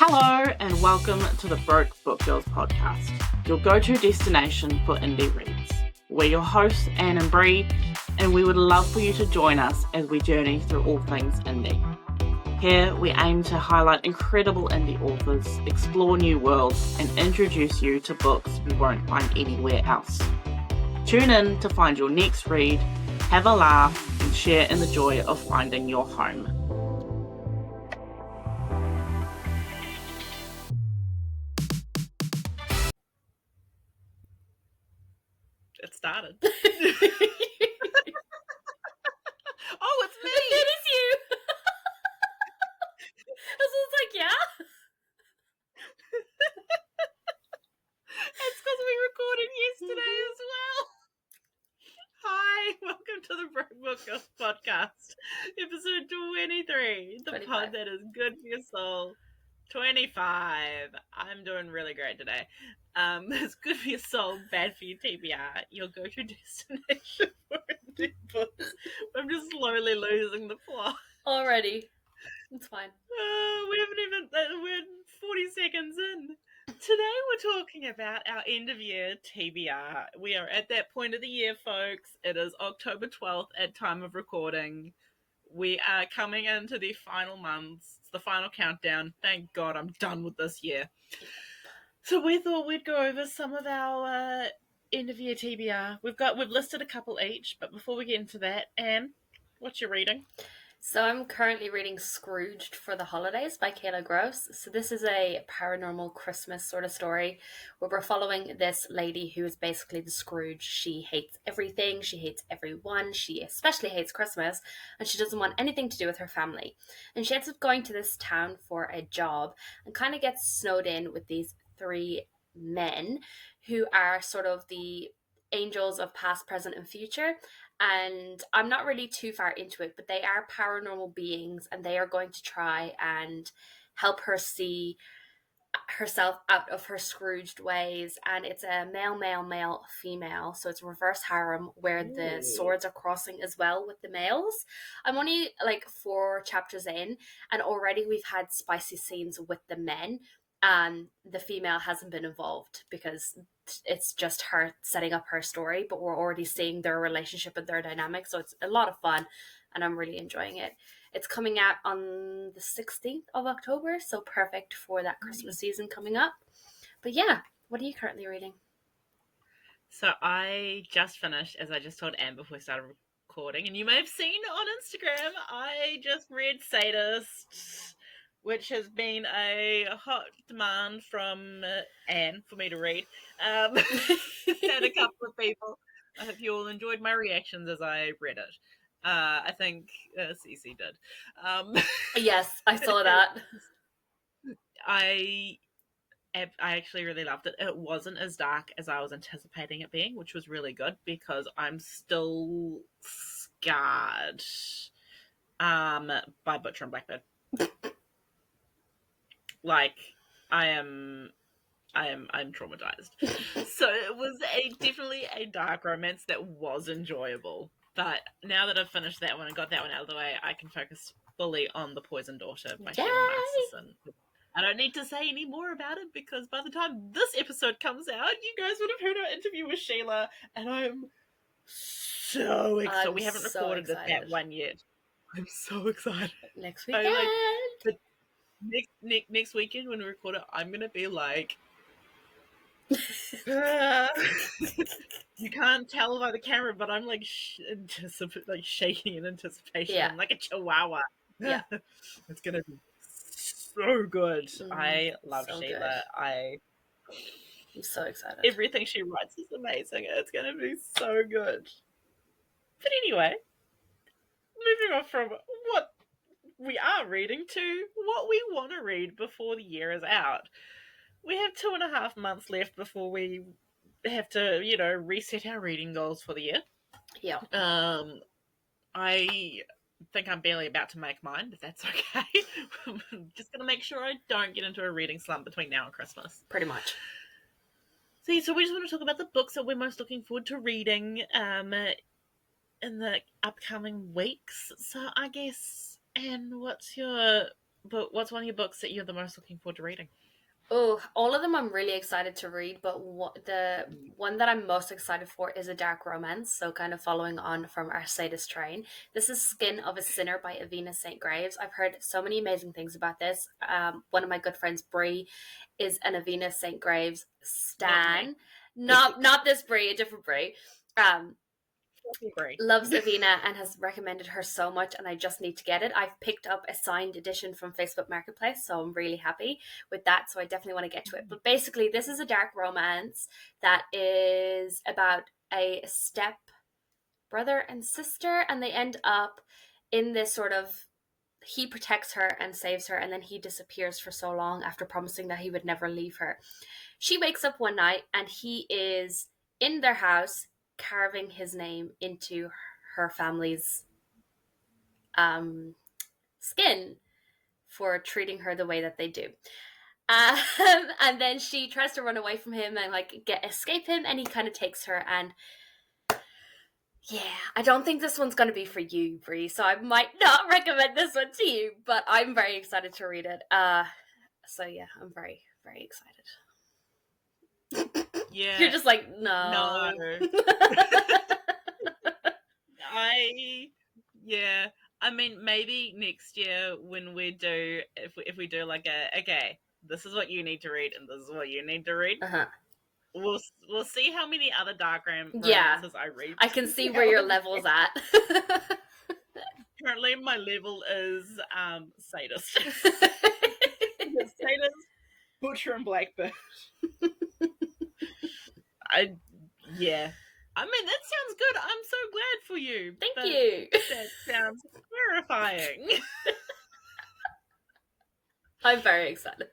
Hello and welcome to the Broke Book Girls podcast, your go-to destination for indie reads. We're your hosts, Anne and Bree, and we would love for you to join us as we journey through all things indie. Here we aim to highlight incredible indie authors, explore new worlds, and introduce you to books you won't find anywhere else. Tune in to find your next read, have a laugh, and share in the joy of finding your home. It started. Oh, it's me! It is you! I was like, yeah? It's because we recorded yesterday as well. Hi, welcome to the Broke Book Girls podcast, episode 23, the 25. pod that is good for your soul. 25. I'm doing really great today. It's good for your soul, bad for your TBR, your go-to destination for indie books. I'm just slowly losing the plot. Already. It's fine. We're 40 seconds in. Today we're talking about our end of year TBR. We are at that point of the year, folks. It is October 12th at time of recording. We are coming into the final months, the final countdown. Thank God I'm done with this year. So we thought we'd go over some of our end of year TBR. We've listed a couple each, but before we get into that, Anne, what's your reading? So I'm currently reading Scrooged for the Holidays by Kayla Gross. So this is a paranormal Christmas sort of story where we're following this lady who is basically the Scrooge. She hates everything. She hates everyone. She especially hates Christmas, and she doesn't want anything to do with her family. And she ends up going to this town for a job and kind of gets snowed in with these three men who are sort of the angels of past, present, and future. And I'm not really too far into it, but they are paranormal beings, and they are going to try and help her see herself out of her Scrooged ways. And it's a male, female, so it's reverse harem where the swords are crossing as well with the males. I'm only like 4 chapters in, and already we've had spicy scenes with the men, and the female hasn't been involved because it's just her setting up her story, but we're already seeing their relationship and their dynamic, so it's a lot of fun and I'm really enjoying it. It's coming out on the 16th of October, so perfect for that Christmas season coming up. But yeah, what are you currently reading? So I just finished, as I just told Anne before we started recording, and you may have seen on Instagram, I just read Sadist, which has been a hot demand from Anne for me to read. And a couple of people. I hope you all enjoyed my reactions as I read it. I think Cece did. Yes, I saw that. I actually really loved it. It wasn't as dark as I was anticipating it being, which was really good because I'm still scarred by Butcher and Blackbird. Like, I'm traumatized. So it was definitely a dark romance that was enjoyable. But now that I've finished that one and got that one out of the way, I can focus fully on The Poison Daughter by Sheila Masterson. I don't need to say any more about it because by the time this episode comes out, you guys would have heard our interview with Sheila, and I'm so excited. We haven't recorded that one yet. I'm so excited. Next weekend. Next weekend when we record it, I'm gonna be like, you can't tell by the camera, but I'm like shaking in anticipation. Yeah. I'm like a chihuahua. Yeah. It's gonna be so good. I love so Sheila. good. I'm so excited. Everything she writes is amazing. It's gonna be so good. But anyway, moving on from what we are reading to what we want to read before the year is out. We have 2.5 months left before we have to, reset our reading goals for the year. Yeah. I think I'm barely about to make mine, but that's okay. I'm just going to make sure I don't get into a reading slump between now and Christmas. Pretty much. So we just want to talk about the books that we're most looking forward to reading in the upcoming weeks. So I guess, Anne, what's your But what's one of your books that you're the most looking forward to reading? Oh, all of them I'm really excited to read, but the one that I'm most excited for is a dark romance. So, kind of following on from our sadist train. This is Skin of a Sinner by Avina St. Graves. I've heard so many amazing things about this. One of my good friends, Bree, is an Avina St. Graves stan. Not this Bree, a different Bree. Bree. Loves Avina and has recommended her so much, and I just need to get it. I've picked up a signed edition from Facebook Marketplace, so I'm really happy with that, so I definitely want to get to it. But basically, this is a dark romance that is about a step brother and sister, and they end up in this sort of, he protects her and saves her, and then he disappears for so long after promising that he would never leave her. She wakes up one night and he is in their house carving his name into her family's skin for treating her the way that they do. And then she tries to run away from him and escape him, and he kind of takes her. And yeah, I don't think this one's going to be for you, Bree, so I might not recommend this one to you, but I'm very excited to read it. So yeah, I'm very, very excited. Yeah. You're just like, no. I mean, maybe next year when we do, if we do like okay, this is what you need to read and this is what you need to read. We'll see how many other dark romances I read. I can see where your level's at. Currently, my level is sadist. Sadist, Butcher, and Blackbird. I mean, that sounds good. I'm so glad for you. Thank you. That sounds terrifying. I'm very excited.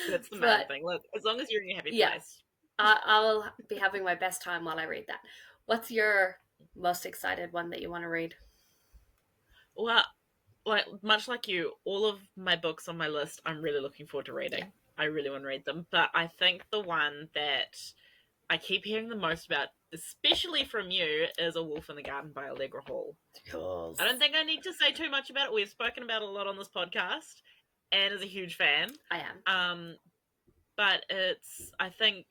That's the main thing. Look, as long as you're in a happy place. I'll be having my best time while I read that. What's your most excited one that you want to read? Well, much like you, all of my books on my list, I'm really looking forward to reading. Yeah. I really want to read them. But I think the one that I keep hearing the most about, especially from you, is A Wolf in the Garden by Allegra Hall. Cool. I don't think I need to say too much about it. We've spoken about it a lot on this podcast. Anne is a huge fan. I am. But I think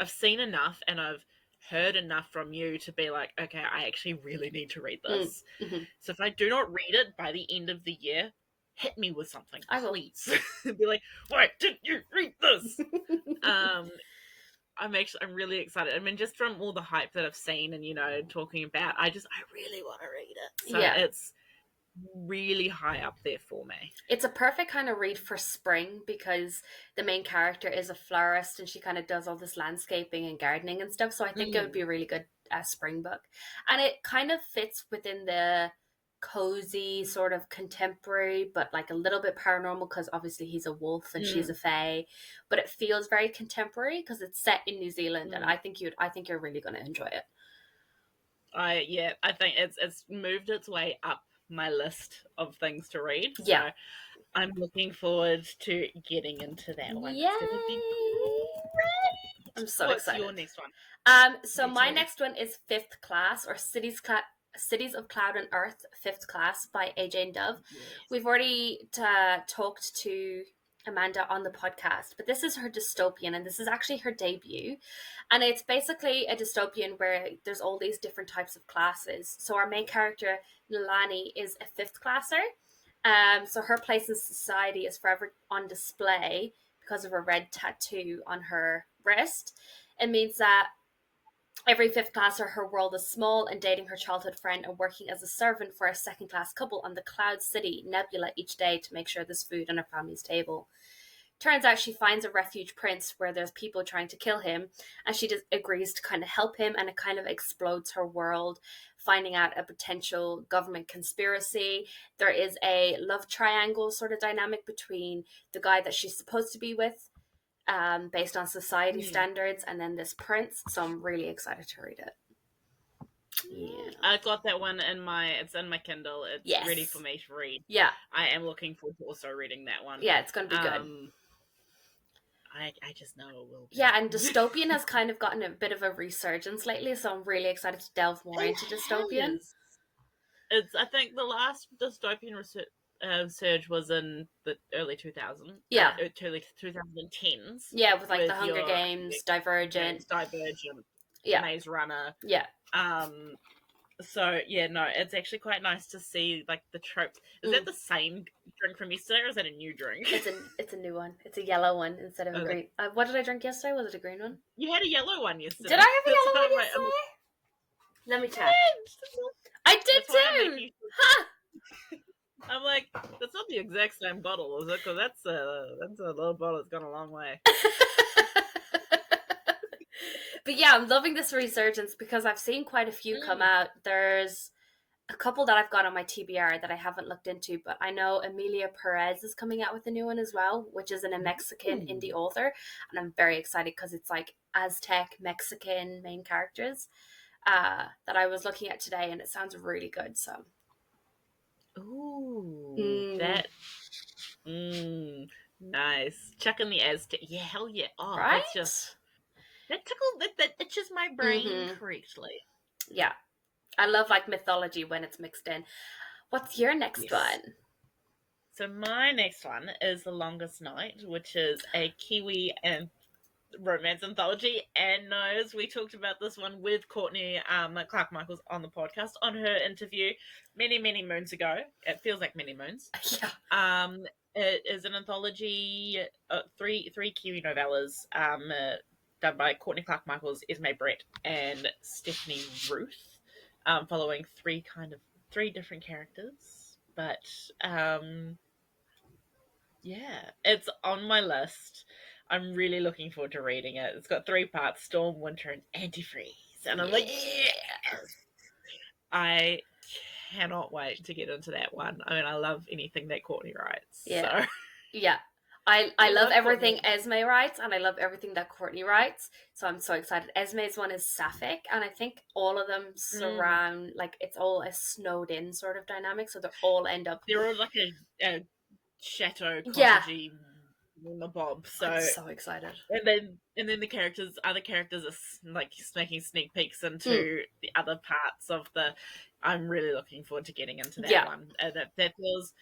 I've seen enough and I've heard enough from you to be like, okay, I actually really need to read this. Mm-hmm. So if I do not read it by the end of the year, hit me with something, please. Be like, why didn't you read this? I'm really excited. I mean, just from all the hype that I've seen and, talking about, I really want to read it. So it's really high up there for me. It's a perfect kind of read for spring because the main character is a florist and she kind of does all this landscaping and gardening and stuff. So I think it would be a really good spring book. And it kind of fits within the cozy sort of contemporary, but like a little bit paranormal because obviously he's a wolf and she's a fae, but it feels very contemporary because it's set in New Zealand, and I think you're really going to enjoy it. I think it's moved its way up my list of things to read. So I'm looking forward to getting into that one. Yay! It's gonna be great. I'm so excited. What's your next one? So my next one is Fifth Class, or Cities of Cloud and Earth, Fifth Class by AJ Dove. Yes. We've already talked to Amanda on the podcast, but this is her dystopian, and this is actually her debut. And it's basically a dystopian where there's all these different types of classes. So our main character, Nilani, is a fifth classer. So her place in society is forever on display because of a red tattoo on her wrist. It means that every fifth classer, her world is small, and dating her childhood friend and working as a servant for a second-class couple on the Cloud City Nebula each day to make sure there's food on her family's table. Turns out she finds a refuge prince where there's people trying to kill him, and she just agrees to kind of help him, and it kind of explodes her world, finding out a potential government conspiracy. There is a love triangle sort of dynamic between the guy that she's supposed to be with, based on society standards, and then this prince. So I'm really excited to read it. Yeah, I got that one it's in my Kindle. It's ready for me to read. Yeah, I am looking forward to also reading that one. Yeah, it's going to be good. I just know it will be. Yeah, and dystopian has kind of gotten a bit of a resurgence lately, so I'm really excited to delve more into dystopian. I think the last dystopian surge was in the early 2000s. Yeah. Early 2010s. Yeah, with like the with Hunger your Games, Divergent. Divergent, Yeah. Maze Runner. Yeah. So yeah, no, it's actually quite nice to see like the tropes. Is that the same drink from yesterday, or is that a new drink? It's a new one. It's a yellow one instead of a green. What did I drink yesterday? Was it a green one? You had a yellow one yesterday. Did I have a yellow one yesterday? Let me check. I did too. Ha! I'm like, that's not the exact same bottle, is it? Because that's a little bottle that's gone a long way. But yeah, I'm loving this resurgence because I've seen quite a few come out. There's a couple that I've got on my TBR that I haven't looked into, but I know Emilia Perez is coming out with a new one as well, which is a Mexican indie author, and I'm very excited because it's like Aztec Mexican main characters that I was looking at today, and it sounds really good. So, nice. Chucking the Aztec, yeah, hell yeah. Oh, right? That's just that tickled that itches my brain correctly. Yeah. I love like mythology when it's mixed in. What's your next one? So my next one is The Longest Night, which is a Kiwi and romance anthology. And knows we talked about this one with Courtney Clark Michaels on the podcast on her interview many moons ago. It feels like many moons. Yeah. It is an anthology, three Kiwi novellas done by Courtney Clark Michaels, Esme Brett, and Stephanie Ruth. Following three different characters, but yeah, it's on my list. I'm really looking forward to reading it. It's got 3 parts: Storm, Winter, and Antifreeze, and I'm like, yes! I cannot wait to get into that one. I mean, I love anything that Courtney writes. Yeah, so. yeah. I love everything Esme writes, and I love everything that Courtney writes, so I'm so excited. Esme's one is sapphic, and I think all of them surround, like, it's all a snowed-in sort of dynamic, so they all end up... They're all like a chateau cottagey bob, so... I'm so excited. And then the other characters are, like, making sneak peeks into the other parts of the... I'm really looking forward to getting into that one. That feels...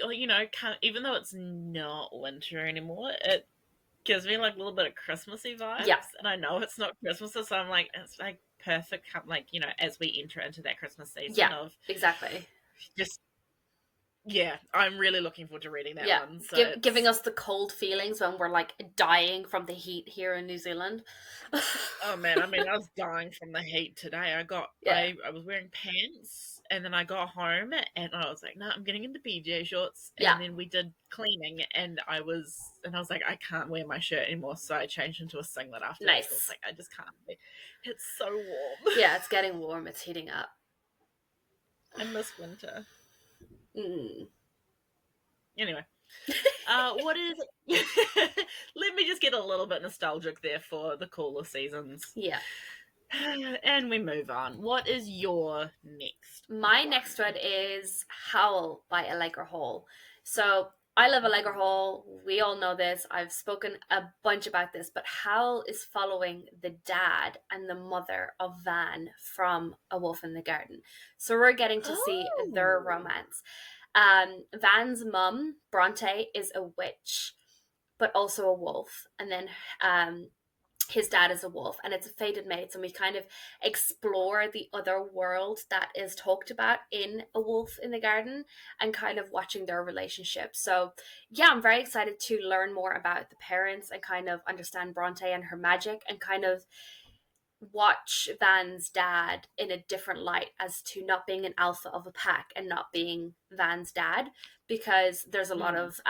You know, even though it's not winter anymore, it gives me like a little bit of Christmassy vibes. Yeah. And I know it's not Christmas, so I'm like, it's like perfect, like, you know, as we enter into that Christmas season. Yeah, exactly. Just, yeah, I'm really looking forward to reading that one. So giving us the cold feelings when we're like dying from the heat here in New Zealand. Oh man, I mean, I was dying from the heat today. I was wearing pants. And then I got home and I was like, no, I'm getting into PJ shorts. And then we did cleaning and I was like, I can't wear my shirt anymore. So I changed into a singlet after. Nice. I was like, I just can't. It's so warm. Yeah, it's getting warm. It's heating up. I miss winter. Anyway. What is... Let me just get a little bit nostalgic there for the cooler seasons. Yeah. And we move on. What is your next? My next one is Howl by Allegra Hall. So I love Allegra Hall. We all know this. I've spoken a bunch about this, but Howl is following the dad and the mother of Van from A Wolf in the Garden. So we're getting to see their romance. Van's mum, Bronte, is a witch, but also a wolf. And then his dad is a wolf, and it's a fated mates, and we kind of explore the other world that is talked about in A Wolf in the Garden and kind of watching their relationship. So yeah, I'm very excited to learn more about the parents and kind of understand Bronte and her magic and kind of watch Van's dad in a different light as to not being an alpha of a pack and not being Van's dad, because there's a lot of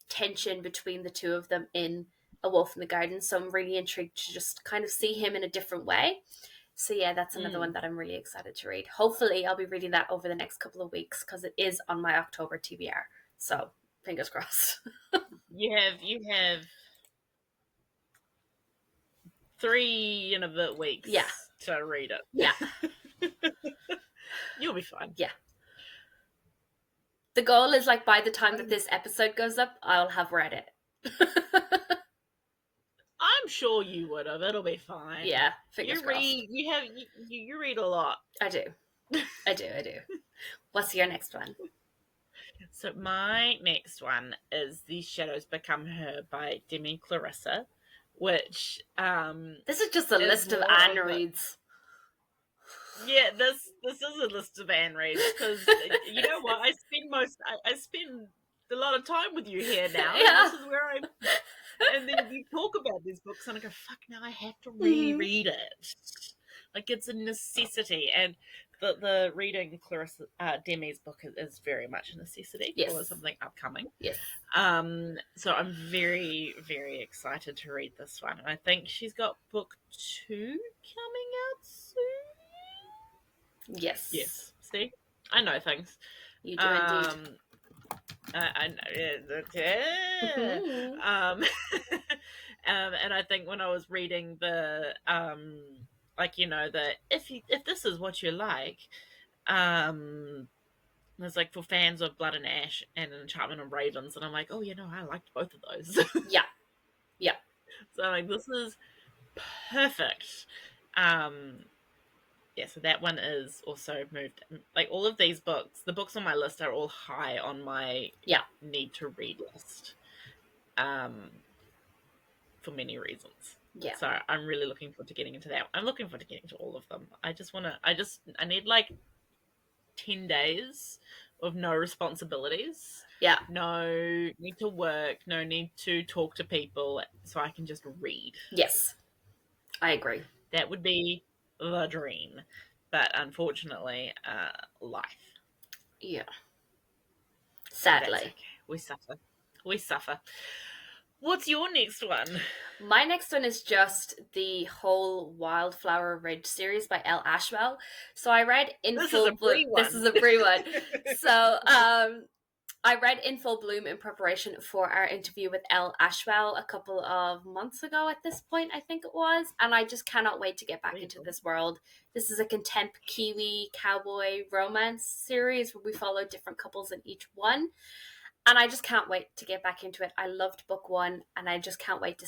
tension between the two of them in A Wolf in the Garden, so I'm really intrigued to just kind of see him in a different way. So yeah, that's another one that I'm really excited to read. Hopefully I'll be reading that over the next couple of weeks because it is on my October TBR, so fingers crossed. You have 3 and a bit weeks to read it. Yeah. You'll be fine. Yeah. The goal is, like, by the time that this episode goes up, I'll have read it. I'm sure you would have. It'll be fine. Yeah, fingers crossed. You read a lot. I do. I do. What's your next one? So my next one is These Shadows Become Her by Demi Clorissa, which This is just a list of Anne reads. Yeah, this is a list of Anne reads, because you know what? I spend a lot of time with you here now. Yeah. And this is where and then you talk about these books and I go, fuck, now I have to reread it. Like, it's a necessity. And the reading Clarissa Demi's book is very much a necessity for something upcoming. Yes. So I'm very, very excited to read this one. And I think she's got book 2 coming out soon. Yes. See, I know things. You do indeed. I know. And I think when I was reading the if this is what you like, there's like for fans of Blood and Ash and Enchantment and Ravens, and I'm like, oh, I liked both of those. Yeah. So I'm like, this is perfect. So that one is also moved. Like, all of these books, the books on my list are all high on my need to read list. For many reasons. Yeah. So I'm really looking forward to getting into that. I'm looking forward to getting to all of them. I need like 10 days of no responsibilities. Yeah. No need to work, no need to talk to people, so I can just read. Yes. I agree. That would be the dream. But unfortunately, life. Yeah. Sadly. Okay. We suffer. What's your next one? My next one is just the whole Wildflower Ridge series by Elle Ashwell. So I read This is a Bree one. This is a Bree one. So I read In Full Bloom in preparation for our interview with Elle Ashwell a couple of months ago at this point, I think it was. And I just cannot wait to get back into this world. This is a contempt Kiwi cowboy romance series where we follow different couples in each one. And I just can't wait to get back into it. I loved book 1, and I just can't wait to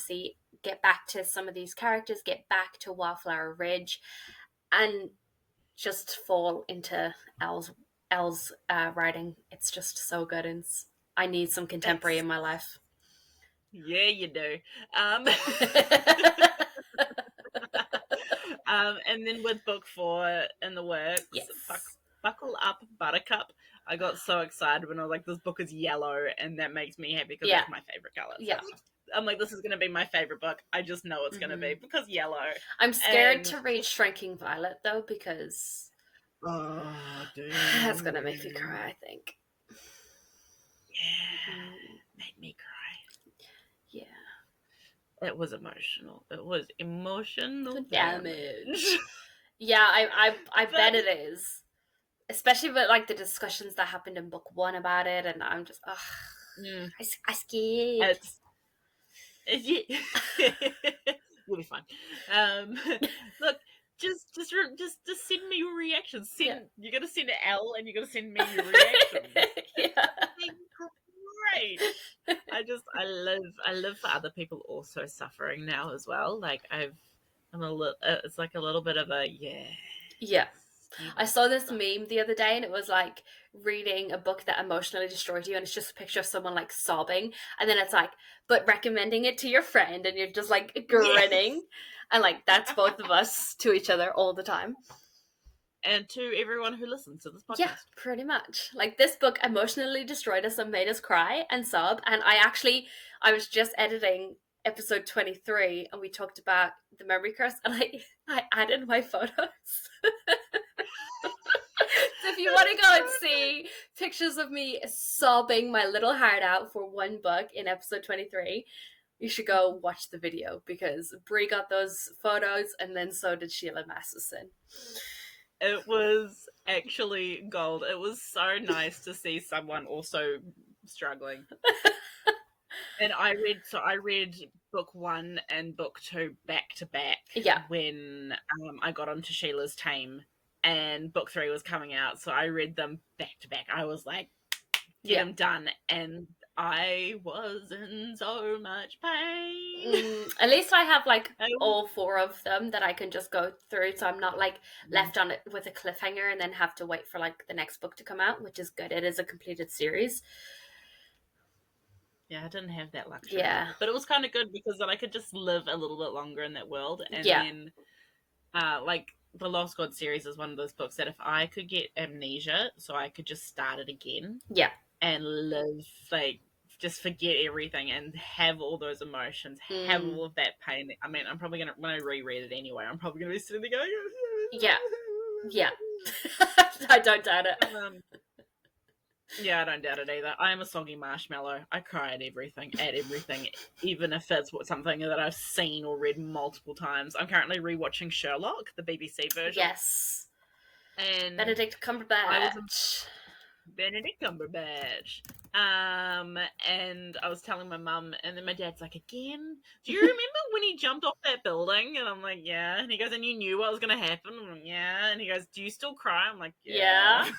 get back to some of these characters, get back to Wildflower Ridge, and just fall into Elle's writing. It's just so good, and I need some contemporary in my life. Yeah, you do. And then with book 4 in the works, Buckle Up, Buttercup. I got so excited when I was like, this book is yellow, and that makes me happy because it's my favorite color. So I'm like, this is going to be my favorite book. I just know it's going to be because yellow. I'm scared to read Shrinking Violet, though, because that's going to make me cry, I think. Yeah, made me cry. Yeah. It was emotional. It was emotional damage. Yeah, I bet it is. Especially with like the discussions that happened in book 1 about it, and I'm just, I scared. We'll be fine. Look, just send me your reactions. You got to send it Elle, and you got to send me your reactions. Great. I live for other people also suffering now as well. Like it's like a little bit of a yeah. I saw this meme the other day, and it was like reading a book that emotionally destroyed you, and it's just a picture of someone like sobbing, and then it's like, but recommending it to your friend, and you're just like grinning, and like that's both of us to each other all the time. And to everyone who listens to this podcast. Yeah, pretty much. Like, this book emotionally destroyed us and made us cry and sob, and I was just editing episode 23, and we talked about the memory curse, and I added my photos. So if you want to go and see pictures of me sobbing my little heart out for one book in episode 23, you should go watch the video, because Bree got those photos, and then so did Sheila Masterson. It was actually gold. It was so nice to see someone also struggling. And I read book 1 and book 2 back to back. Yeah. When I got onto Sheila's team, and book 3 was coming out, so I read them back to back. I was like, get them done. And I was in so much pain. At least I have like I was- all 4 of them that I can just go through, so I'm not like left on it with a cliffhanger and then have to wait for like the next book to come out, which is good. It is a completed series. Yeah, I didn't have that luxury. Yeah. But it was kind of good because then I could just live a little bit longer in that world. And Yeah. then, like, the Lost God series is one of those books that if I could get amnesia, so I could just start it again. Yeah. And live, like, just forget everything and have all those emotions, have all of that pain. I mean, I'm probably going to, when I reread it anyway, I'm probably going to be sitting there going, Yeah. Yeah. I don't doubt it. Yeah, I don't doubt it either. I am a soggy marshmallow. I cry at everything, even if it's something that I've seen or read multiple times. I'm currently rewatching Sherlock, the BBC version. Yes. And Benedict Cumberbatch. Benedict Cumberbatch. And I was telling my mum, and then my dad's like, again? Do you remember when he jumped off that building? And I'm like, yeah. And he goes, and you knew what was going to happen? I'm like, yeah. And he goes, do you still cry? I'm like, yeah.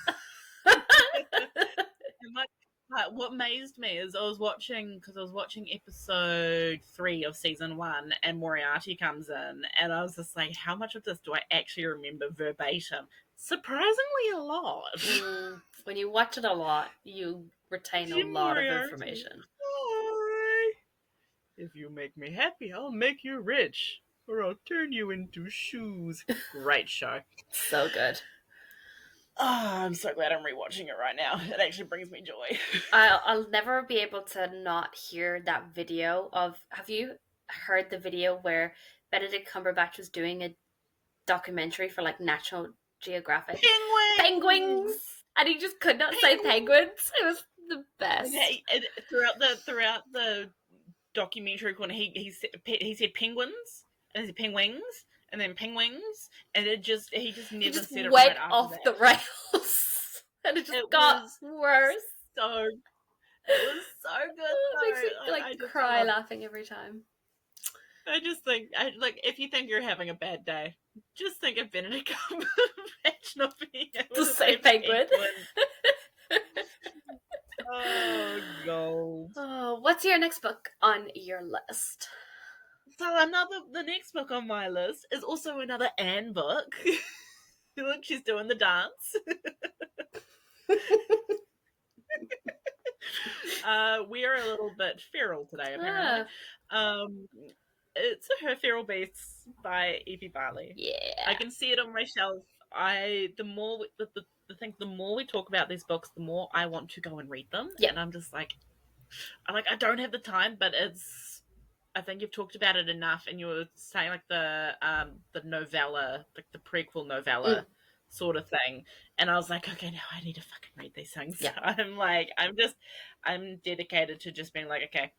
And like, what amazed me is I was watching episode 3 of season 1, and Moriarty comes in, and I was just like, how much of this do I actually remember verbatim? Surprisingly a lot. When you watch it a lot, you retain a lot of information. Hi. If you make me happy, I'll make you rich, or I'll turn you into shoes. Great show. So good. Oh, I'm so glad I'm rewatching it right now. It actually brings me joy. I'll never be able to not hear that video of... Have you heard the video where Benedict Cumberbatch was doing a documentary for like National Geographic? Penguins! And he just could not say penguins. It was the best. And throughout the documentary corner, he said penguins, and he said penguins, and then penguins, and he just never said it went right after off that. the rails, and it just got worse. It was so good. It makes me cry laughing every time. I just think, if you think you're having a bad day, just think of Benedict Cumberbatch not being able to say penguin. Oh, gold. Oh, what's your next book on your list? So the next book on my list is also another Anne book. Look, she's doing the dance. We are a little bit feral today, apparently. It's Her Feral Beasts by Evie Bali. Yeah. I can see it on my shelf. The more we talk about these books, the more I want to go and read them. Yeah. And I'm just like, I don't have the time, but I think you've talked about it enough, and you were saying like the novella, like the prequel novella sort of thing, and I was like, okay, now I need to fucking read these things. Yeah. I'm dedicated to just being like, okay,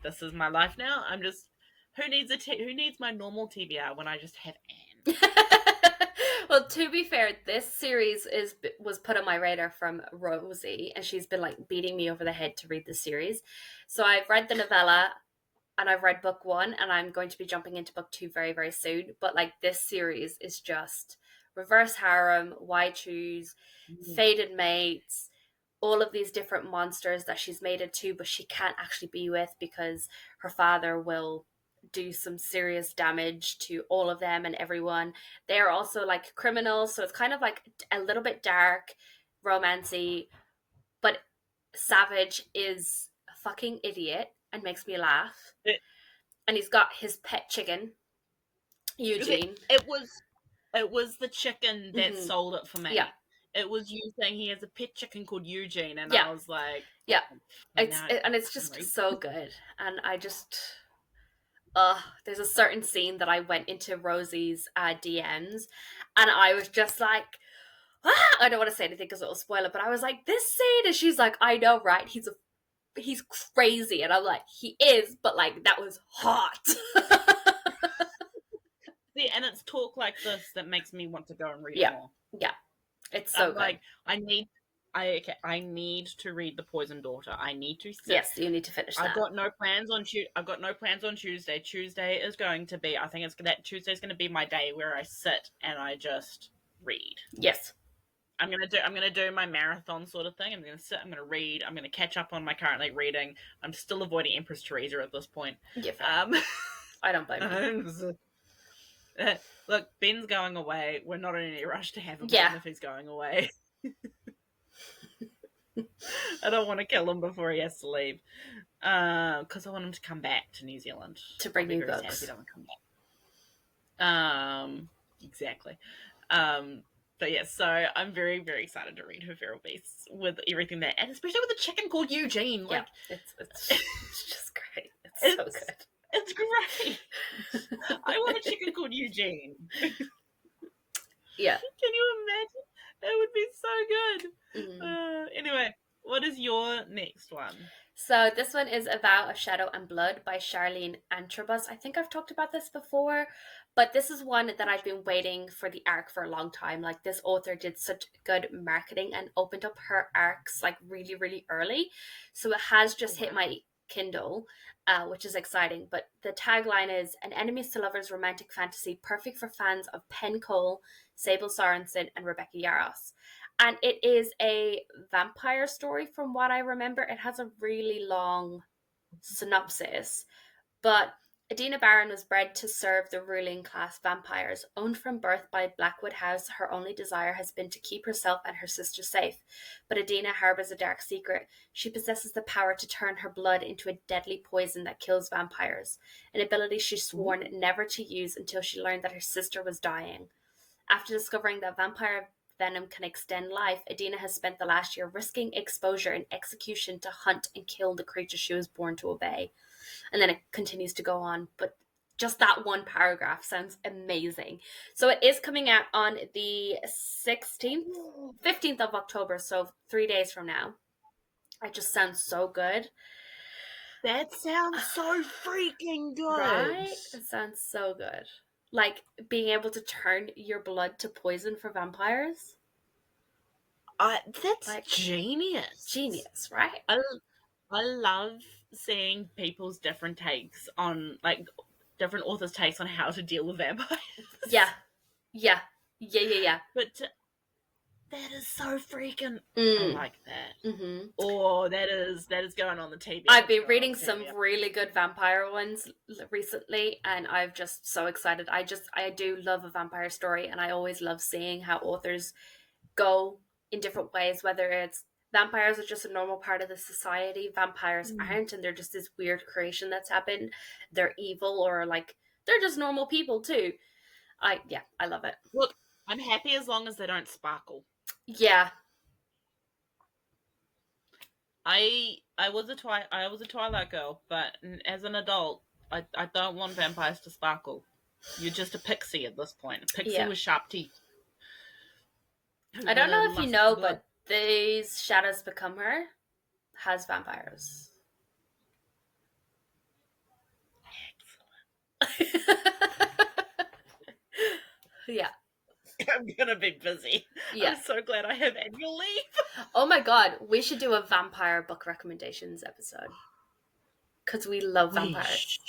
this is my life now. I'm just, who needs my normal TBR when I just have Anne? Well, to be fair, this series was put on my radar from Rosie, and she's been like beating me over the head to read the series. So I've read the novella, and I've read book 1, and I'm going to be jumping into book 2 very, very soon. But like, this series is just reverse harem, why choose, fated mates, all of these different monsters that she's mated to, but she can't actually be with because her father will do some serious damage to all of them and everyone. They are also like criminals, so it's kind of like a little bit dark, romancy, but Savage is a fucking idiot and makes me laugh. And he's got his pet chicken, Eugene. It was the chicken that sold it for me. Yeah. It was you saying he has a pet chicken called Eugene, and Yeah. I was like, yeah, it's just so good. And I just, there's a certain scene that I went into Rosie's DMs, and I was just like, I don't want to say anything because it'll spoil it, but I was like, this scene, and she's like, I know, right? He's crazy, and I'm like, he is, but like, that was hot. See, and it's talk like this that makes me want to go and read more. Yeah, it's so good. Like, I need to read The Poison Daughter. I need to sit. Yes, you need to finish that. I've got no plans on Tuesday. Tuesday is going to be, Tuesday's going to be my day where I sit and I just read. Yes. I'm gonna do my marathon sort of thing. I'm gonna sit. I'm gonna read. I'm gonna catch up on my current reading. I'm still avoiding Empress Teresa at this point. Yeah, I don't blame you. Look, Ben's going away. We're not in any rush to have him Yeah. on if he's going away. I don't want to kill him before he has to leave, because I want him to come back to New Zealand To bring new books. If he doesn't come back. Exactly. But yeah, so I'm very, very excited to read her Feral Beasts with everything there, and especially with a chicken called Eugene. Like, yeah, it's just great. It's so good. It's great. I want a chicken called Eugene. Yeah. Can you imagine? That would be so good. Anyway, what is your next one? So this one is A Vow of Shadow and Blood by Charlene Antrobus. I think I've talked about this before, but this is one that I've been waiting for the arc for a long time. Like, this author did such good marketing and opened up her arcs like really, really early. So it has just hit my Kindle, which is exciting. But the tagline is an enemies to lovers romantic fantasy perfect for fans of Penn Cole, Sable Sorensen, and Rebecca Yarros. And it is a vampire story from what I remember. It has a really long synopsis. But Adina Barron was bred to serve the ruling class vampires. Owned from birth by Blackwood House, her only desire has been to keep herself and her sister safe. But Adina harbors a dark secret. She possesses the power to turn her blood into a deadly poison that kills vampires, an ability she sworn never to use until she learned that her sister was dying. After discovering that vampire venom can extend life, Adina has spent the last year risking exposure and execution to hunt and kill the creature she was born to obey. And then it continues to go on, but just that one paragraph sounds amazing. So it is coming out on the 15th of October, so 3 days from now. It just sounds so good. That sounds so freaking good. Right? It sounds so good. Like, being able to turn your blood to poison for vampires. That's like, genius. Genius, right? I love seeing people's different takes on, like, different authors' takes on how to deal with vampires. Yeah. But that is so freaking... I like that. Mm-hmm. Oh, that is going on the TBR. I've been reading some really good vampire ones recently, and I'm just so excited. I do love a vampire story, and I always love seeing how authors go in different ways, whether it's vampires are just a normal part of the society, vampires aren't, and they're just this weird creation that's happened. They're evil, or like they're just normal people too. I love it. Look, I'm happy as long as they don't sparkle. Yeah. I was a Twilight girl, but as an adult, I don't want vampires to sparkle. You're just a pixie at this point. A pixie with sharp teeth. I don't know if you know, but these Shadows Become Her has vampires. Excellent. Yeah. I'm gonna be busy. Yeah. I'm so glad I have annual leave. Oh my god, we should do a vampire book recommendations episode. Because we love vampires.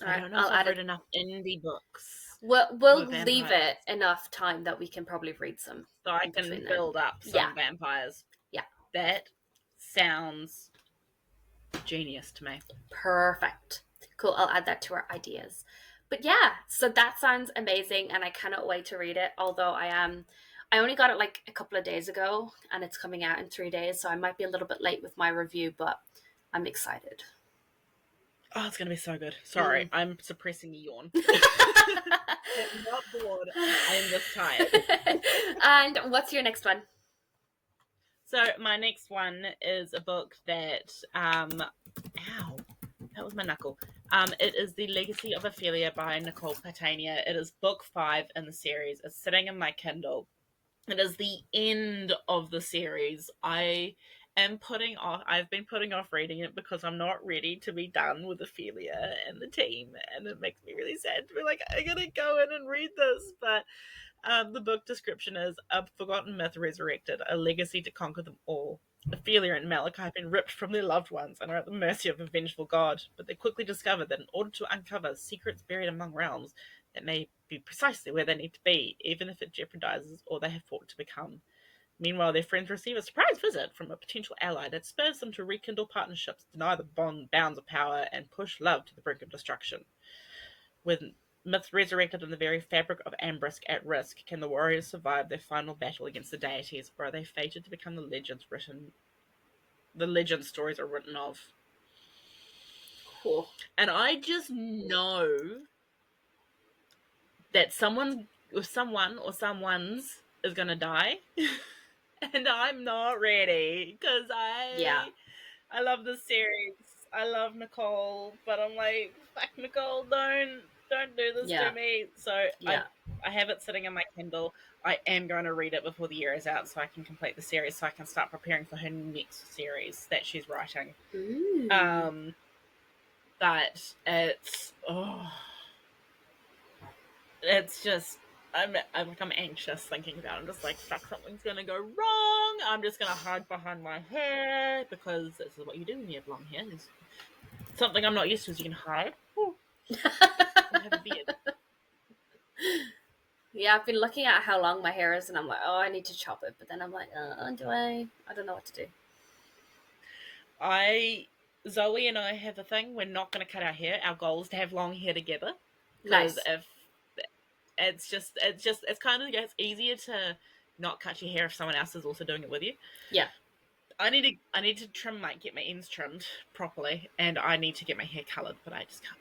I don't know if I've read enough indie books. We'll leave it enough time that we can probably read some. So I can build up some vampires. Yeah. That sounds genius to me. Perfect. Cool, I'll add that to our ideas. But yeah, so that sounds amazing, and I cannot wait to read it, although I only got it like a couple of days ago, and it's coming out in 3 days, so I might be a little bit late with my review, but I'm excited. Oh, it's going to be so good. Sorry, I'm suppressing a yawn. I'm not bored. I am just tired. And what's your next one? So my next one is a book that, ow, that was my knuckle. It is The Legacy of Ophelia by Nicole Platania. It is book 5 in the series. It's sitting in my Kindle. It is the end of the series. I've been putting off reading it because I'm not ready to be done with Ophelia and the team, and it makes me really sad to be like, I gotta go in and read this. But the book description is: a forgotten myth resurrected, a legacy to conquer them all. Ophelia and Malachi have been ripped from their loved ones and are at the mercy of a vengeful god, but they quickly discover that in order to uncover secrets buried among realms that may be precisely where they need to be, even if it jeopardizes all they have fought to become. Meanwhile, their friends receive a surprise visit from a potential ally that spurs them to rekindle partnerships, deny the bounds of power, and push love to the brink of destruction. With myth resurrected and the very fabric of Ambrisk at risk, can the warriors survive their final battle against the deities, or are they fated to become the legend stories are written of? Cool. And I just know that someone's is gonna die. And I'm not ready, because I love this series. I love Nicole, but I'm like, fuck, Nicole, don't do this to me. So I have it sitting in my Kindle. I am going to read it before the year is out, so I can complete the series, so I can start preparing for her next series that she's writing. Ooh. But it's just, I'm anxious thinking about it. I'm just like, fuck, something's gonna go wrong. I'm just gonna hide behind my hair, because this is what you do when you have long hair. There's something I'm not used to is you can hide. I have a beard. Yeah, I've been looking at how long my hair is, and I'm like, oh, I need to chop it. But then I'm like, do I? I don't know what to do. Zoe and I have a thing. We're not going to cut our hair. Our goal is to have long hair together. Nice. If it's kind of, it's easier to not cut your hair if someone else is also doing it with you. Yeah. I need to trim, like, get my ends trimmed properly, and I need to get my hair coloured, but I just can't.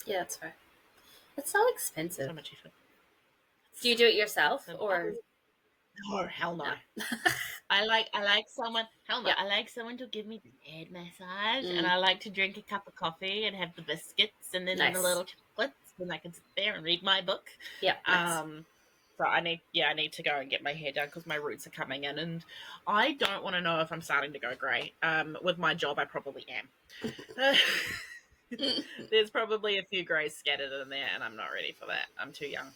Yeah, that's fair. It's so expensive. So much effort. Do you do it yourself, or? No, hell no. I like someone. Hell no. Yeah. I like someone to give me the head massage, and I like to drink a cup of coffee and have the biscuits, and then the little chocolates, and I can sit there and read my book. Yeah. Nice. So I need to go and get my hair done, because my roots are coming in, and I don't want to know if I'm starting to go grey. With my job, I probably am. There's probably a few greys scattered in there, and I'm not ready for that. I'm too young.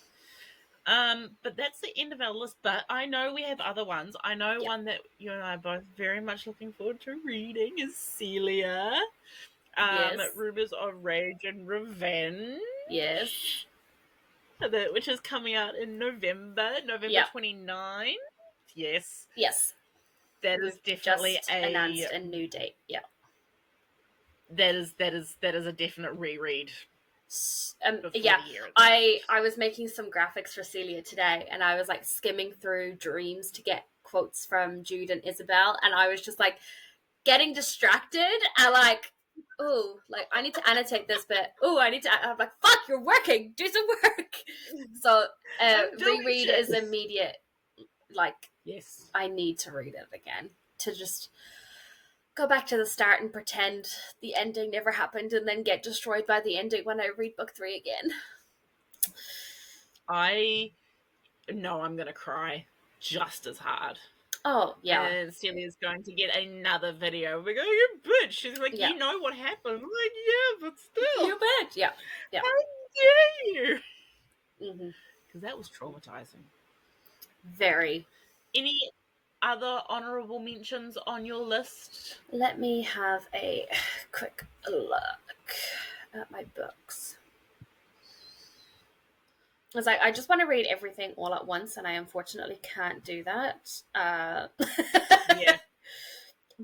But that's the end of our list. But I know we have other ones. I know one that you and I are both very much looking forward to reading is Celia. Yes. Rumors of Rage and Revenge. Yes. Which is coming out in November 29th. Yes. Yes. That is definitely just announced a new date. Yeah. That is a definite reread. Yeah, I was making some graphics for Celia today, and I was like skimming through Dreams to get quotes from Jude and Isabel, and I was just like getting distracted and like, oh, like I need to annotate this bit. Oh, I'm like, fuck, you're working. Do some work. So reread is immediate. Like, yes, I need to read it again to just go back to the start and pretend the ending never happened, and then get destroyed by the ending when I read book 3 again. I know I'm going to cry just as hard. Oh, yeah. And Celia's going to get another video. We're going, you bitch. She's like, you know what happened? I'm like, yeah, but still. You bitch. Yeah. How dare you? Because that was traumatizing. Very. Any other honourable mentions on your list? Let me have a quick look at my books. I was like, I just want to read everything all at once, and I unfortunately can't do that. Yeah.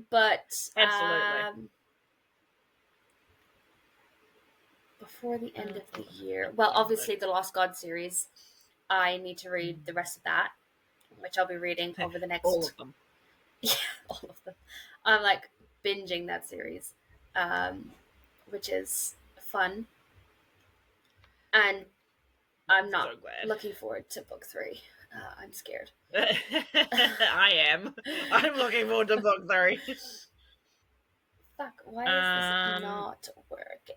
But absolutely. Before the end of the year, well, obviously the Lost God series, I need to read the rest of that, which I'll be reading over the next... All of them. Yeah, all of them. I'm like binging that series, which is fun. And I'm not looking forward to book 3. I'm scared. I am. I'm looking forward to book 3. Fuck, why is this not working?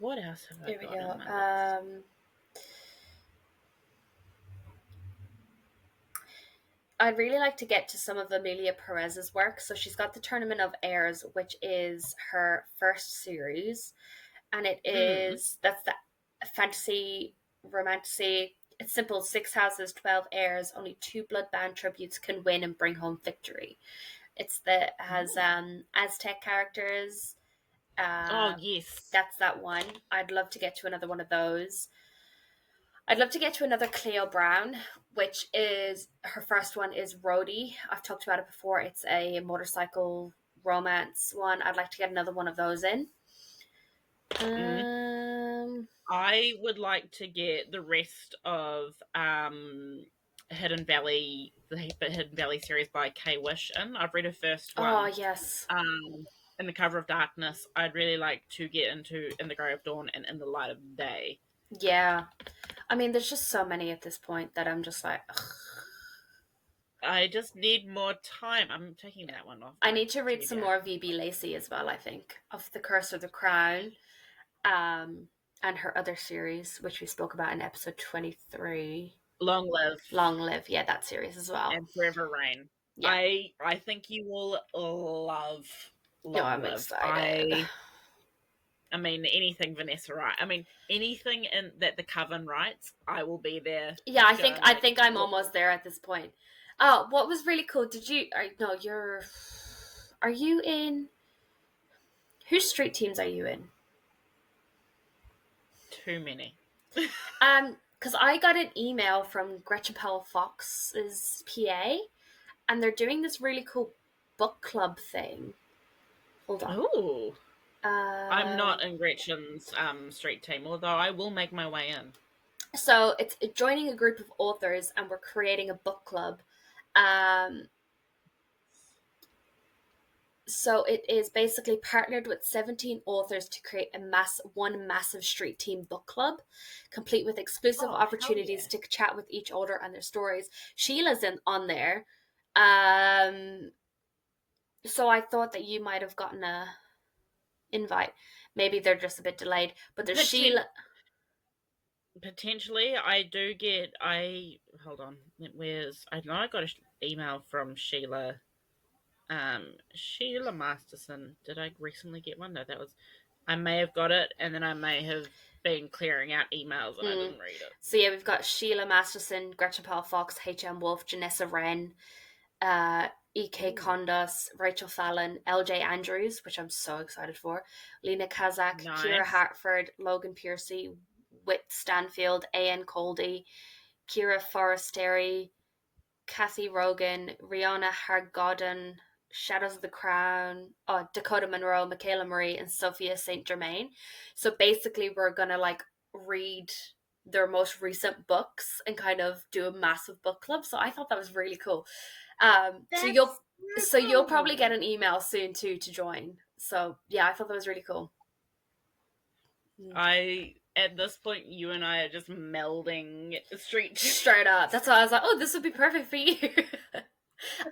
What else have I got? There we go. I'd really like to get to some of Amelia Perez's work. So she's got the Tournament of Heirs, which is her first series, and it is that's the fantasy romantasy. It's simple: 6 houses, 12 heirs. Only 2 blood-bound tributes can win and bring home victory. Has Aztec characters. Oh, yes. That's that one. I'd love to get to another one of those. I'd love to get to another Cleo Brown, which is her first one is Rhodey. I've talked about it before. It's a motorcycle romance one. I'd like to get another one of those in. I would like to get the rest of Hidden Valley, the Hidden Valley series by Kay Wish in. I've read her first one. Oh, yes. In the Cover of Darkness. I'd really like to get into In the Grey of Dawn and In the Light of Day. Yeah. I mean, there's just so many at this point that I'm just like, ugh. I just need more time. I'm taking that one off. I need to read some more V.B. Lacey as well, I think, of The Curse of the Crown, and her other series, which we spoke about in episode 23. Long Live. Yeah, that series as well. And Forever Rain. Yeah. I think you will love I'm Live. excited. I mean, anything Vanessa writes. I mean, anything in that the Coven writes, I will be there. Yeah, I think I'm almost there at this point. Oh, what was really cool? Are you in? Whose street teams are you in? Too many. Because I got an email from Gretchen Powell Fox's PA, and they're doing this really cool book club thing. Hold on. Oh. I'm not in Gretchen's street team, although I will make my way in. So it's joining a group of authors, and we're creating a book club. So it is basically partnered with 17 authors to create one massive street team book club, complete with exclusive opportunities to chat with each author and their stories. Sheila's on there. So I thought that you might have gotten a invite. Maybe they're just a bit delayed, but there's Sheila. Potentially, I do get. Hold on. I know I got an email from Sheila. Sheila Masterson. Did I recently get one? No, I may have got it, and then I may have been clearing out emails and I didn't read it. So yeah, we've got Sheila Masterson, Gretchen Powell Fox, H.M. Wolf, Janessa Wren, E.K. Condos, Rachel Fallon, L.J. Andrews, which I'm so excited for, Lena Kazak, nice. Kira Hartford, Logan Piercy, Whit Stanfield, A.N. Coldy, Kira Forestieri, Kathy Rogan, Rihanna Hargodden, Shadows of the Crown, Dakota Monroe, Michaela Marie, and Sophia St. Germain. So basically we're going to read their most recent books and kind of do a massive book club. So I thought that was really cool. So you'll probably get an email soon too to join. So yeah, I thought that was really cool. At this point, you and I are just melding straight up. That's why I was like, oh, this would be perfect for you.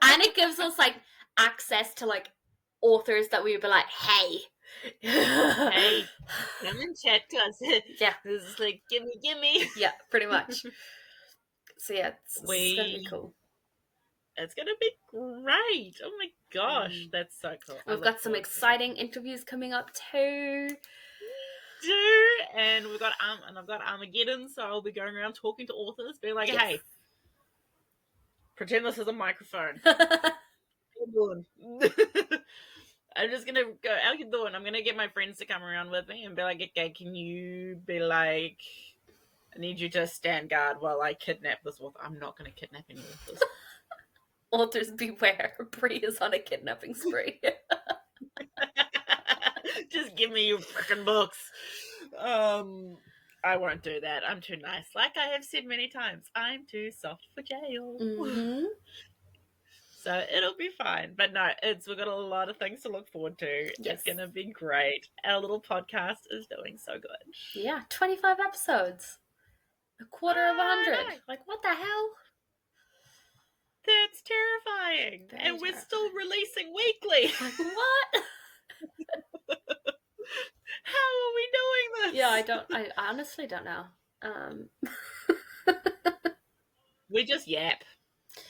And it gives us access to authors that we would be like, hey, come and chat to us. Yeah, this is gimme. Yeah, pretty much. So yeah, it's gonna be cool. It's gonna be great. Oh my gosh, that's so cool. We've got some exciting interviews coming up too. And we've got I've got Armageddon, so I'll be going around talking to authors, being like, hey, pretend this is a microphone. I'm just gonna go, how you doing? I'm gonna get my friends to come around with me and be like, okay, can you be like, I need you to stand guard while I kidnap this author. I'm not gonna kidnap any authors. Authors beware. Bree is on a kidnapping spree. Just give me your freaking books. I won't do that. I'm too nice. Like I have said many times, I'm too soft for jail. Mm-hmm. So it'll be fine. But no, we've got a lot of things to look forward to. Yes. It's gonna be great. Our little podcast is doing so good. Yeah, 25 episodes. A quarter of 100. What the hell? That's terrifying. And we're still releasing weekly. What? How are we doing this? Yeah, I honestly don't know. We just yap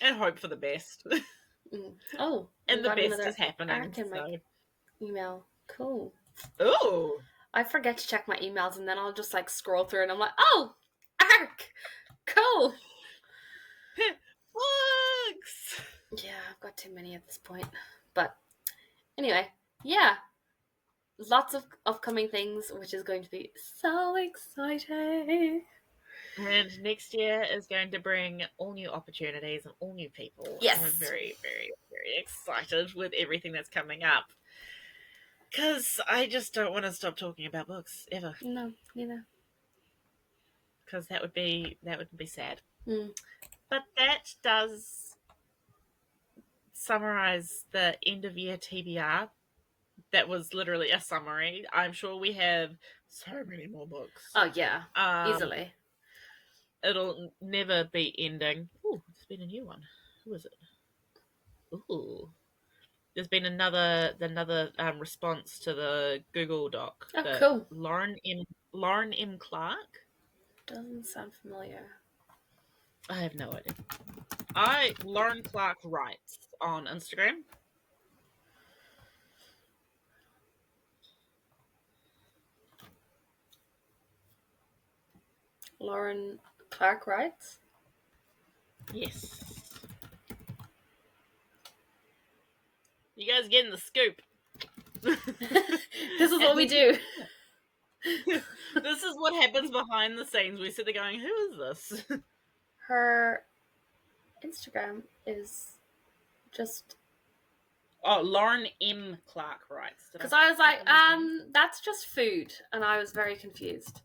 and hope for the best. Oh. And the best is happening. My email. Cool. Oh. I forget to check my emails and then I'll just scroll through and I'm like, oh, arc. Cool. Books. Yeah, I've got too many at this point. But anyway, yeah. Lots of upcoming things, which is going to be so exciting. And next year is going to bring all new opportunities and all new people. Yes. And we're very, very, very excited with everything that's coming up. Because I just don't want to stop talking about books ever. No, neither. Because that would be sad. Mm. But that does summarize the end of year TBR. That was literally a summary. I'm sure we have so many more books. Oh yeah, easily. It'll never be ending. Ooh, there's been a new one. Who is it? Ooh. There's been another response to the Google Doc. Oh, cool. Lauren M. Clark? Doesn't sound familiar. I have no idea. Lauren Clark writes on Instagram. Lauren Clark writes? Yes. You guys getting the scoop. This is what we do. This is what happens behind the scenes. We sit there going, who is this? Her Instagram is just... Oh, Lauren M. Clark writes. Because I was like, that's just food. And I was very confused.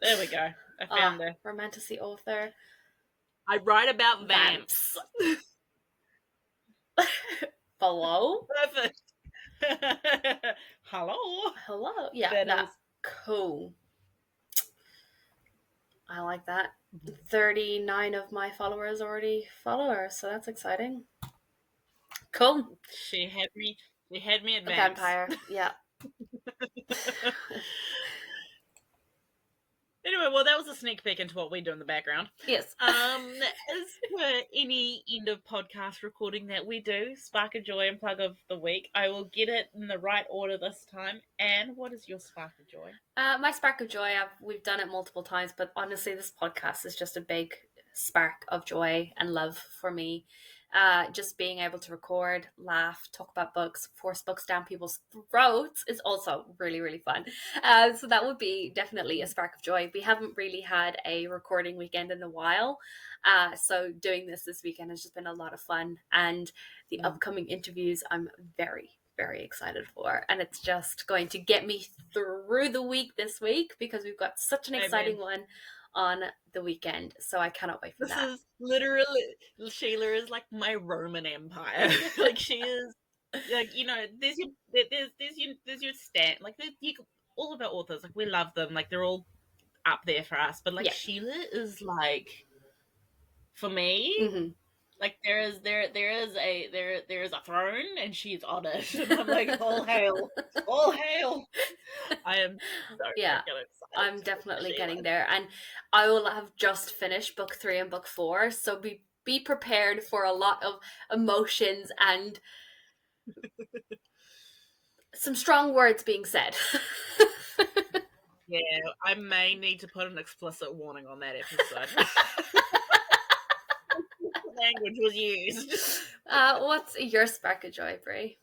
There we go. I found her. Romantasy author. I write about vamps. Hello? Perfect. Hello? Hello? Yeah, That that's is... cool. I like that. 39 of my followers already follow her, so that's exciting. Cool. She had me at A vamps. vampire, yeah. Anyway, well, that was a sneak peek into what we do in the background. Yes. As for any end of podcast recording that we do, Spark of Joy and Plug of the Week, I will get it in the right order this time. And what is your Spark of Joy? My Spark of Joy, we've done it multiple times, but honestly, this podcast is just a big spark of joy and love for me. Just being able to record, laugh, talk about books, force books down people's throats is also really, really fun. So that would be definitely a spark of joy. We haven't really had a recording weekend in a while. So doing this weekend has just been a lot of fun. And the upcoming interviews I'm very, very excited for. And it's just going to get me through the week this week because we've got such an exciting one on the weekend, so I cannot wait for that. This is literally, Sheila is like my Roman Empire. Like she is, like, you know, there's your stand, like all of our authors, like we love them, like they're all up there for us, but like Sheila is like, for me, like there is a throne and she's on it, and I'm like, all hail, all hail. I am so excited. I'm definitely getting there, and I will have just finished book 3 and book 4, so be prepared for a lot of emotions and some strong words being said. Yeah, I may need to put an explicit warning on that episode. Language was used. What's your spark of joy, Bree?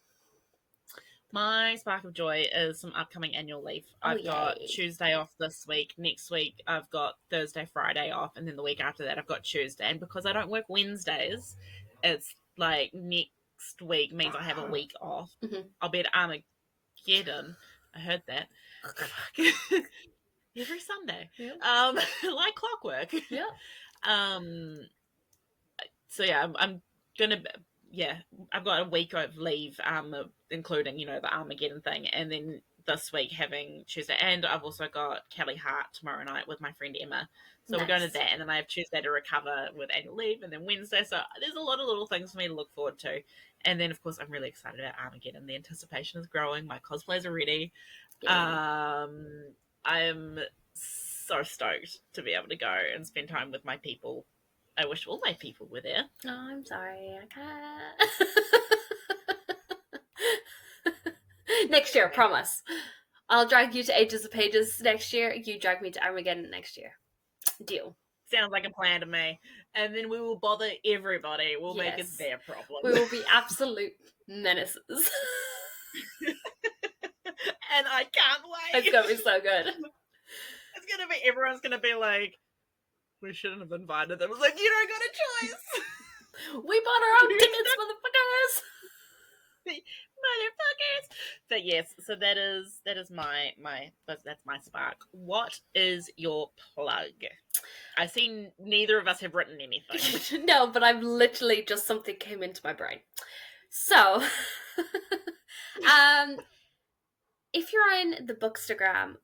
My spark of joy is some upcoming annual leave. I've got Tuesday off this week. Next week, I've got Thursday, Friday off. And then the week after that, I've got Tuesday. And because I don't work Wednesdays, it's like next week means I have a week off. I'll be at Armageddon. I heard that. Every Sunday. Like clockwork. Yeah. So yeah, I'm gonna... Yeah, I've got a week of leave, including, you know, the Armageddon thing, and then this week having Tuesday, and I've also got Kelly Hart tomorrow night with my friend Emma, so we're going to that, and then I have Tuesday to recover with annual leave, and then Wednesday, so there's a lot of little things for me to look forward to, and then of course I'm really excited about Armageddon. The anticipation is growing, my cosplays are ready. I'm so stoked to be able to go and spend time with my people. I wish all my people were there. Oh, I'm sorry, I can't. Next year, promise. I'll drag you to Ages of Pages next year. You drag me to Armageddon next year. Deal. Sounds like a plan to me. And then we will bother everybody. We'll make it Yes. their problem. We will be absolute menaces. And I can't wait. It's gonna be so good. It's gonna be, everyone's gonna be like, we shouldn't have invited them. It's like, you don't got a choice. We bought our own tickets, motherfuckers. Motherfuckers. But yes, so that is my that's my spark. What is your plug? I see neither of us have written anything. No, but I've literally just something came into my brain. So, if you're in the Bookstagram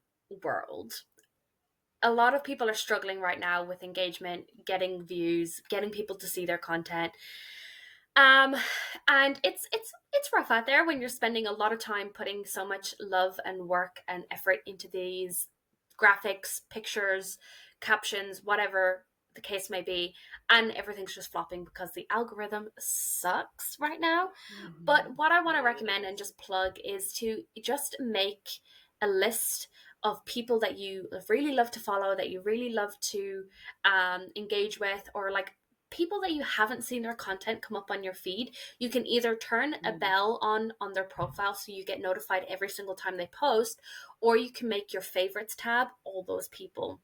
world, a lot of people are struggling right now with engagement, getting views, getting people to see their content. And it's rough out there when you're spending a lot of time putting so much love and work and effort into these graphics, pictures, captions, whatever the case may be, and everything's just flopping because the algorithm sucks right now. Mm-hmm. But what I want to recommend and just plug is to just make a list of people that you really love to follow, that you really love to engage with, or like people that you haven't seen their content come up on your feed. You can either turn a bell on their profile so you get notified every single time they post, or you can make your favorites tab all those people.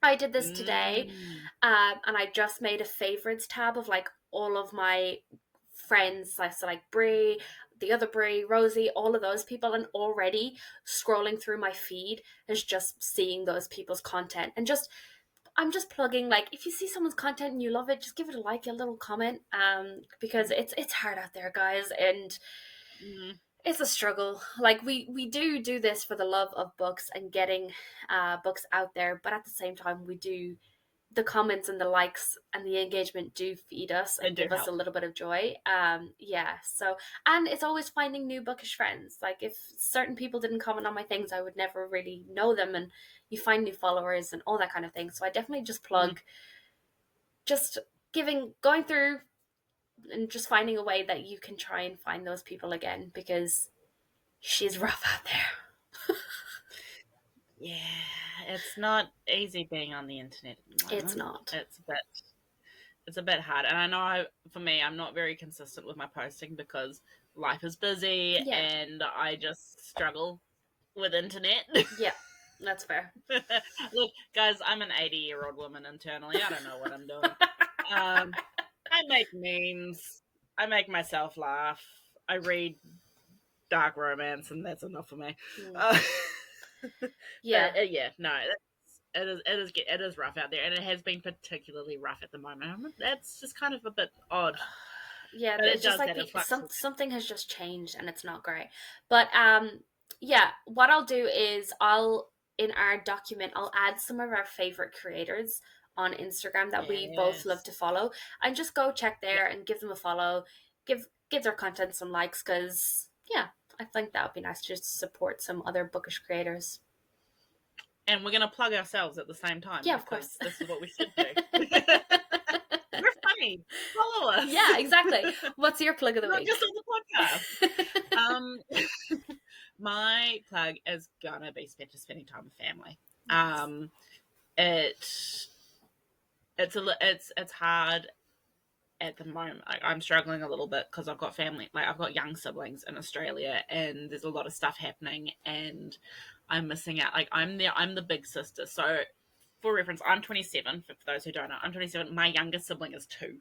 I did this today, and I just made a favorites tab of like all of my friends, so like Bree, the other Bree, Rosie, all of those people, and already scrolling through my feed is just seeing those people's content. And I'm just plugging, like, if you see someone's content and you love it, just give it a like, a little comment, because it's hard out there, guys, and it's a struggle. Like, we do this for the love of books and getting books out there, but at the same time, we do, the comments and the likes and the engagement do feed us and give us a little bit of joy. So, and it's always finding new bookish friends. Like, if certain people didn't comment on my things, I would never really know them, and you find new followers and all that kind of thing. So I definitely just plug just going through and just finding a way that you can try and find those people again, because she's rough out there. Yeah, it's not easy being on the internet at the moment. It's not. It's a bit hard. And I know for me, I'm not very consistent with my posting because life is busy and I just struggle with internet. Yeah, that's fair. Look, guys, I'm an 80-year-old woman internally. I don't know what I'm doing. I make memes. I make myself laugh. I read dark romance, and that's enough for me. It is rough out there, and it has been particularly rough at the moment. That's just kind of a bit odd. Yeah, but it's just like something has just changed, and it's not great. But what I'll do is in our document I'll add some of our favorite creators on Instagram that we both love to follow, and just go check there and give them a follow, give their content some likes, because I think that would be nice to just support some other bookish creators. And we're going to plug ourselves at the same time. Yeah, of course. This is what we should do. We're funny. Follow us. Yeah, exactly. What's your plug of the week? Just on the podcast. My plug is going to be spending time with family. Nice. It's hard at the moment. I'm struggling a little bit because I've got family, like I've got young siblings in Australia, and there's a lot of stuff happening, and I'm missing out. Like I'm the big sister. So for reference, I'm 27. For those who don't know, I'm 27. My youngest sibling is 2.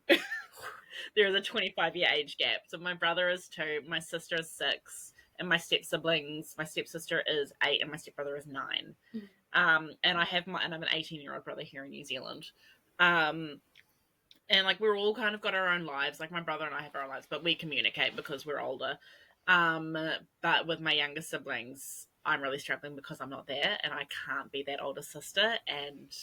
There is a 25-year age gap. So my brother is 2, my sister is 6, and my stepsister is 8, and my stepbrother is 9. And I'm an 18-year-old brother here in New Zealand. And like we're all kind of got our own lives. Like my brother and I have our own lives, but we communicate because we're older. But with my younger siblings, I'm really struggling because I'm not there, and I can't be that older sister, and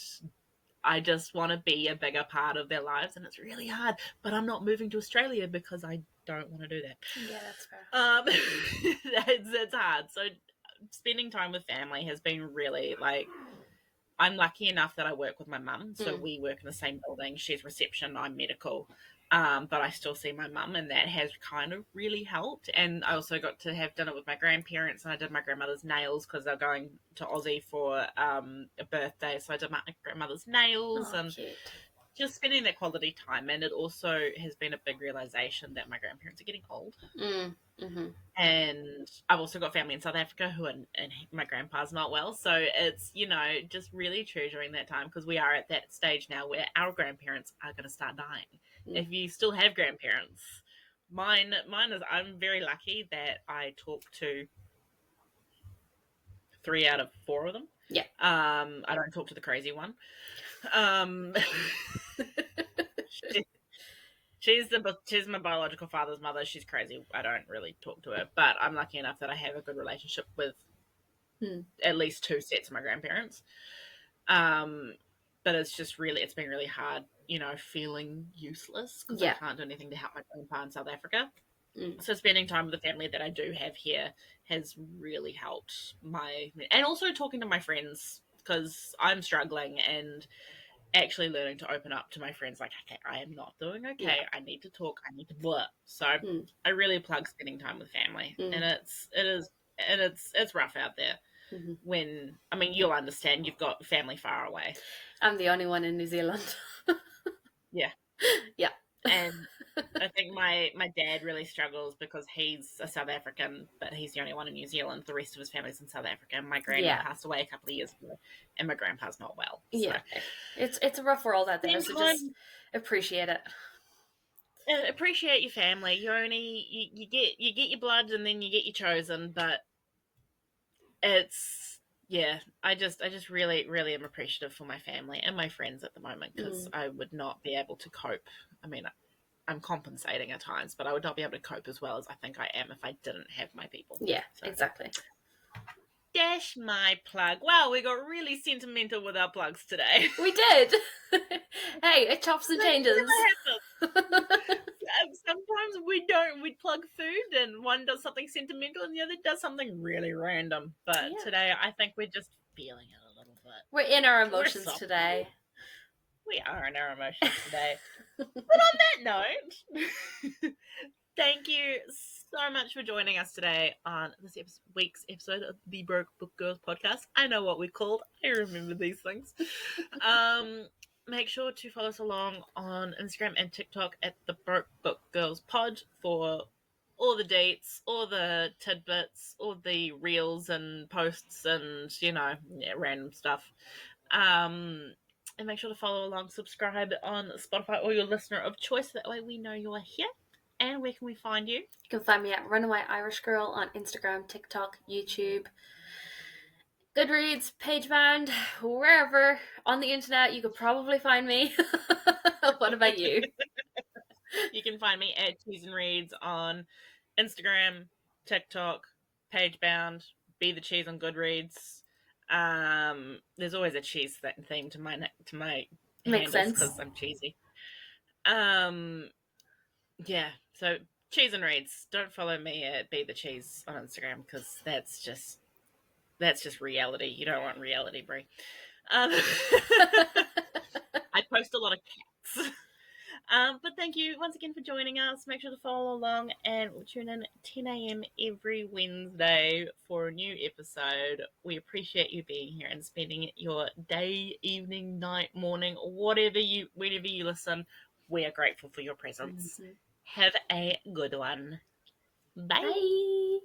I just want to be a bigger part of their lives, and it's really hard. But I'm not moving to Australia because I don't want to do that. Yeah, that's fair. It's hard. So spending time with family has been really like. I'm lucky enough that I work with my mum, so we work in the same building. She's reception, I'm medical. But I still see my mum, and that has kind of really helped. And I also got to have dinner with my grandparents, and I did my grandmother's nails because they're going to Aussie for a birthday. So I did my grandmother's nails and cute. just spending that quality time. And it also has been a big realization that my grandparents are getting old. Mm-hmm. And I've also got family in South Africa and my grandpa's not well. So it's, just really treasuring that time, because we are at that stage now where our grandparents are going to start dying. If you still have grandparents, mine is, I'm very lucky that I talk to 3 out of 4 of them. Yeah. I don't talk to the crazy one. She's my biological father's mother. She's crazy. I don't really talk to her, but I'm lucky enough that I have a good relationship with at least 2 sets of my grandparents. But it's been really hard, feeling useless because I can't do anything to help my grandpa in South Africa. So spending time with the family that I do have here has really helped and also talking to my friends, because I'm struggling and actually learning to open up to my friends, like, okay, I am not doing okay. Yeah. I need to talk. I need to blur. So I really plug spending time with family, and it's rough out there. When, you'll understand, you've got family far away. I'm the only one in New Zealand. Yeah. Yeah. And I think my dad really struggles because he's a South African, but he's the only one in New Zealand. The rest of his family's in South Africa. My granny passed away a couple of years ago, and my grandpa's not well. So. Yeah. It's a rough world out there, so just appreciate it. Appreciate your family. You get your blood, and then you get your chosen, but it's, I just really, really am appreciative for my family and my friends at the moment, because I would not be able to cope. I'm compensating at times, but I would not be able to cope as well as I think I am if I didn't have my people. Yeah, so. Exactly. Dash my plug. Wow, we got really sentimental with our plugs today. We did. Hey, it chops and changes. Sometimes we plug food and one does something sentimental and the other does something really random. But today I think we're just feeling it a little bit. We're in our emotions today. We are in our emotions today. But on that note, thank you so much for joining us today on this week's episode of the Broke Book Girls podcast. I know what we're called. I remember these things. Make sure to follow us along on Instagram and TikTok at the Broke Book Girls pod for all the dates, all the tidbits, all the reels and posts and, random stuff. And make sure to follow along, subscribe on Spotify or your listener of choice. That way we know you're here. And where can we find you? You can find me at Runaway Irish Girl on Instagram, TikTok, YouTube, Goodreads, Pagebound, wherever on the internet you could probably find me. What about you? You can find me at Cheese and Reads on Instagram, TikTok, Pagebound, Be the Cheese on Goodreads. There's always a cheese theme to my makes sense because I'm cheesy. Yeah, so Cheese and Reads. Don't follow me at Be the Cheese on Instagram, because that's just reality. You don't want reality, Bree. I post a lot of cats. But thank you once again for joining us. Make sure to follow along and tune in 10 a.m. every Wednesday for a new episode. We appreciate you being here and spending your day, evening, night, morning, whenever you listen. We are grateful for your presence. Have a good one. Bye. Bye.